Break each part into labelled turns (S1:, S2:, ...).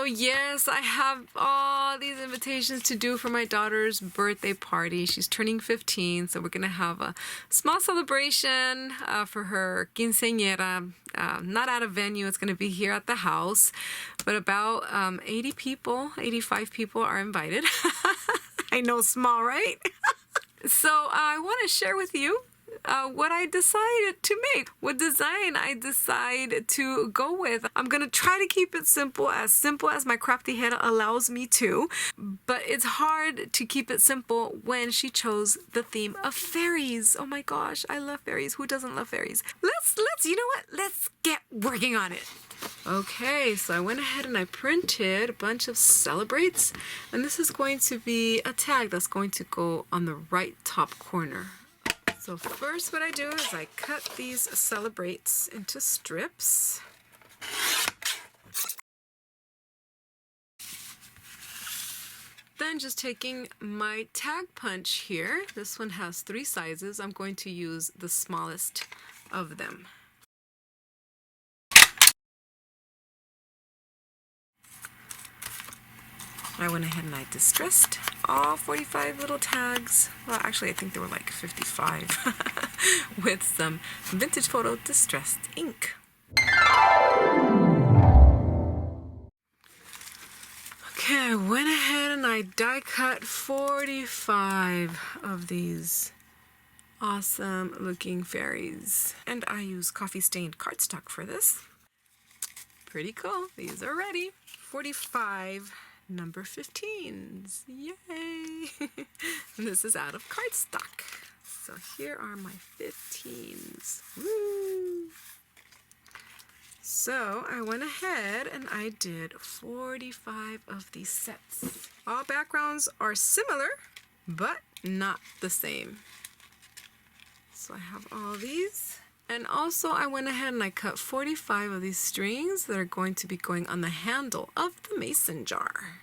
S1: yes, I have all these invitations to do for my daughter's birthday party. She's turning 15, so we're going to have a small celebration for her quinceañera. Not at a venue, it's going to be here at the house. But about 80 people, 85 people are invited. I know, small, right? So I want to share with you what I decided to make, what design I decide to go with. I'm going to try to keep it simple as my crafty head allows me to, but it's hard to keep it simple when she chose the theme of fairies. Oh my gosh, I love fairies. Who doesn't love fairies? Let's, you know what? Let's get working on it. Okay, so I went ahead and I printed a bunch of celebrates, and this is going to be a tag that's going to go on the right top corner. So first what I do is I cut these celebrates into strips. Then just taking my tag punch here, this one has 3 sizes, I'm going to use the smallest of them. I went ahead and I distressed all 45 little tags. Well, actually, I think there were like 55 with some vintage photo distressed ink. Okay, I went ahead and I die cut 45 of these awesome looking fairies. And I use coffee stained cardstock for this. Pretty cool. These are ready. 45 number 15s. Yay! And this is out of cardstock. So here are my 15s. Woo! So I went ahead and I did 45 of these sets. All backgrounds are similar, but not the same. So I have all these. And also I went ahead and I cut 45 of these strings that are going to be going on the handle of the mason jar.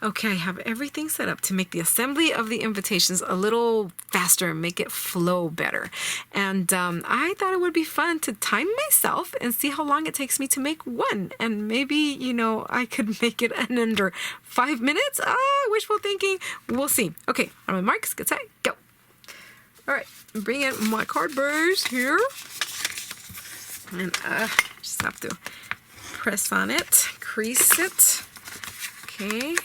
S1: Okay, I have everything set up to make the assembly of the invitations a little faster and make it flow better. And I thought it would be fun to time myself and see how long it takes me to make one. And maybe, you know, I could make it in under 5 minutes. Wishful thinking. We'll see. Okay, on my marks, get set, go. All right, bring in my cardboards here. And just have to press on it, crease it. Okay,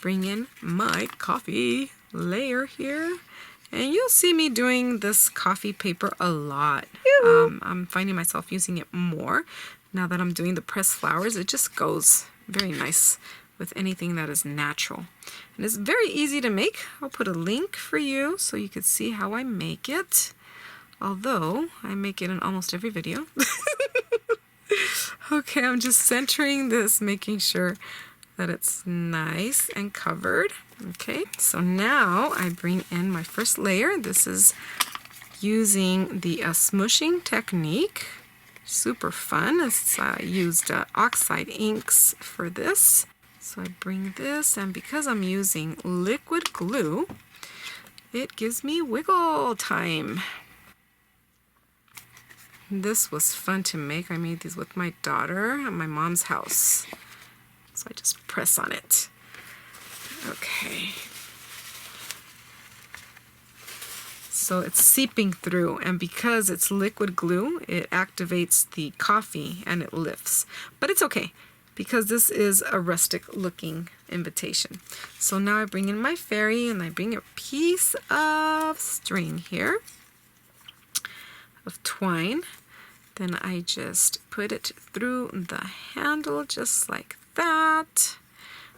S1: bring in my coffee layer here. And you'll see me doing this coffee paper a lot. I'm finding myself using it more now that I'm doing the pressed flowers. It just goes very nice with anything that is natural. And it's very easy to make. I'll put a link for you so you could see how I make it. Although I make it in almost every video. Okay, I'm just centering this, making sure that it's nice and covered. Okay, so now I bring in my first layer. This is using the smooshing technique. Super fun. I used Oxide inks for this. So I bring this, and because I'm using liquid glue, it gives me wiggle time. This was fun to make. I made these with my daughter at my mom's house. So I just press on it. Okay. So it's seeping through, and because it's liquid glue, it activates the coffee and it lifts. But it's okay, because this is a rustic looking invitation. So now I bring in my fairy and I bring a piece of string here, of twine. Then I just put it through the handle just like that.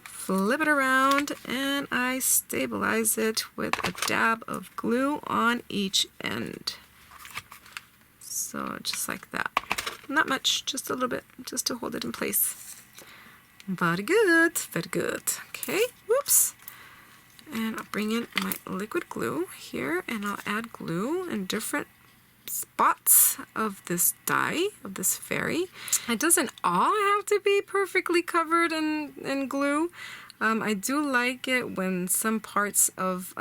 S1: Flip it around and I stabilize it with a dab of glue on each end. So just like that. Not much, just a little bit, just to hold it in place. Very good, very good. Okay, whoops. And I'll bring in my liquid glue here and I'll add glue in different spots of this die, of this fairy. It doesn't all have to be perfectly covered in glue. I do like it when some parts of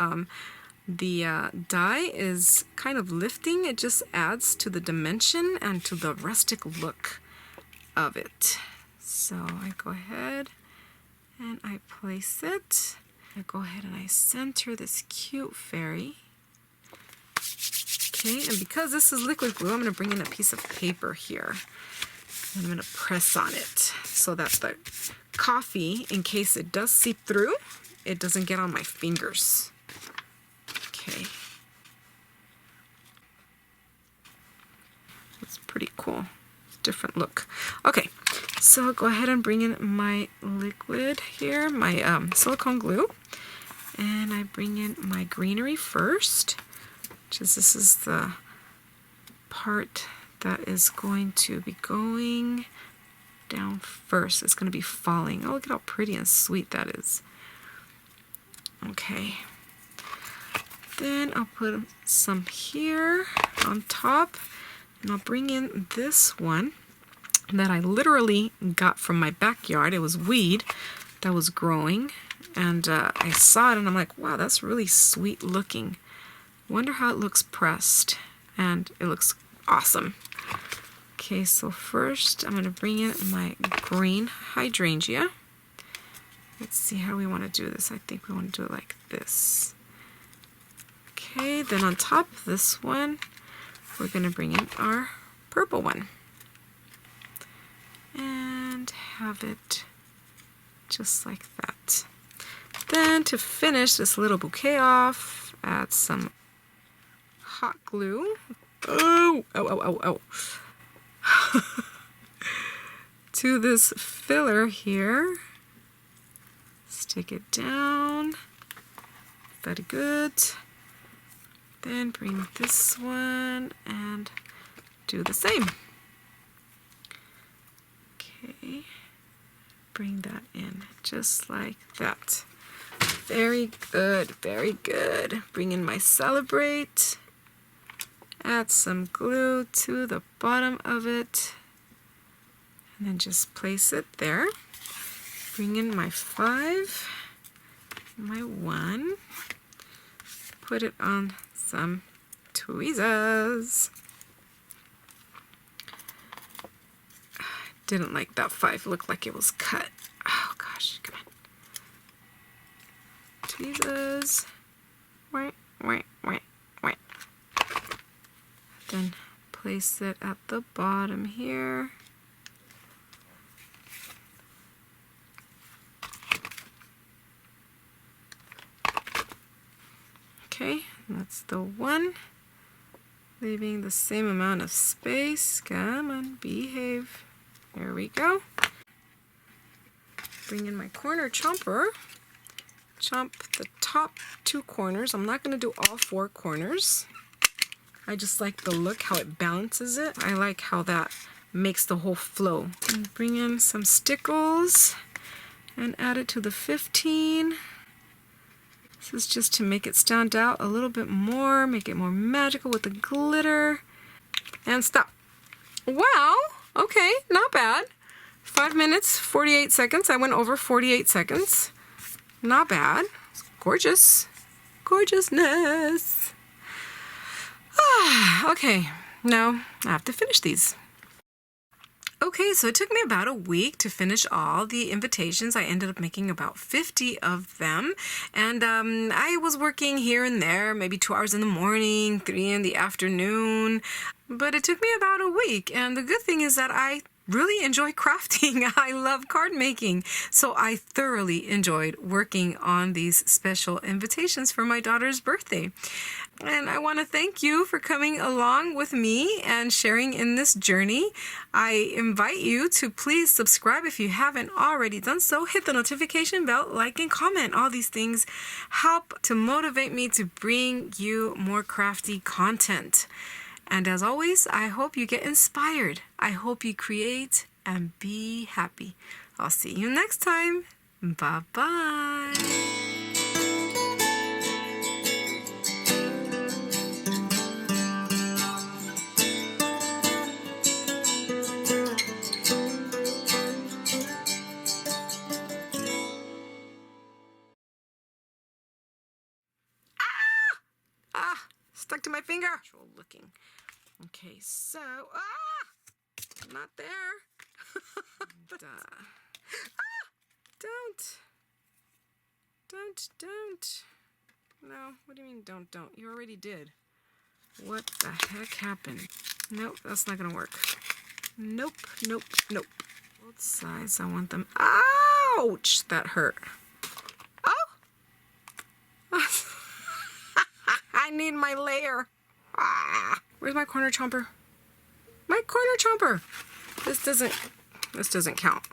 S1: the die is kind of lifting. It just adds to the dimension and to the rustic look of it. So I go ahead and I place it. I go ahead and I center this cute fairy. Okay, and because this is liquid glue, I'm going to bring in a piece of paper here. And I'm going to press on it so that the coffee, in case it does seep through, it doesn't get on my fingers. Okay. It's pretty cool. It's a different look. Okay, so I'll go ahead and bring in my liquid here, my silicone glue. And I bring in my greenery first, which is this is the part that is going to be going down first. It's going to be falling. Oh, look at how pretty and sweet that is. Okay. Then I'll put some here on top, and I'll bring in this one that I literally got from my backyard. It was weed that was growing, and I saw it and I'm like, wow, that's really sweet looking. Wonder how it looks pressed, and it looks awesome. Okay, so first I'm going to bring in my green hydrangea. Let's see how we want to do this. I think we want to do it like this. Okay, then on top of this one, we're going to bring in our purple one. And have it just like that. Then to finish this little bouquet off, add some hot glue. Oh, oh, oh, oh, oh. To this filler here. Stick it down. Very good. Then bring this one and do the same. Okay. Bring that in just like that. Very good, very good. Bring in my Celebrate. Add some glue to the bottom of it. And then just place it there. Bring in my 5, my 1. Put it on some tweezers. Didn't like that 5. Looked like it was cut. Oh gosh, come on. Tweezers. Wait, wait, wait, wait. Then place it at the bottom here. Okay, that's the 1. Leaving the same amount of space. Come on, behave. There we go. Bring in my corner chomper. Chomp the top 2 corners. I'm not going to do all 4 corners. I just like the look, how it balances it. I like how that makes the whole flow. And bring in some Stickles and add it to the 15. This is just to make it stand out a little bit more, make it more magical with the glitter. And stop. Wow, okay, not bad. 5 minutes, 48 seconds. I went over 48 seconds. Not bad. It's gorgeous. Gorgeousness. Okay, now I have to finish these. Okay, so it took me about a week to finish all the invitations. I ended up making about 50 of them. And I was working here and there, maybe 2 hours in the morning, 3 in the afternoon. But it took me about a week. And the good thing is that I really enjoy crafting. I love card making. So I thoroughly enjoyed working on these special invitations for my daughter's birthday. And I want to thank you for coming along with me and sharing in this journey. I invite you to please subscribe if you haven't already done so. Hit the notification bell, like, and comment. All these things help to motivate me to bring you more crafty content. And as always, I hope you get inspired. I hope you create and be happy. I'll see you next time. Bye-bye. Stuck to my finger. Looking. Okay, so, not there. Done. Don't. No, what do you mean don't? You already did. What the heck happened? Nope, that's not gonna work. Nope. Both sides, I want them. Ouch! That hurt. Oh! I need my layer. Where's my corner chomper? My corner chomper! This doesn't count.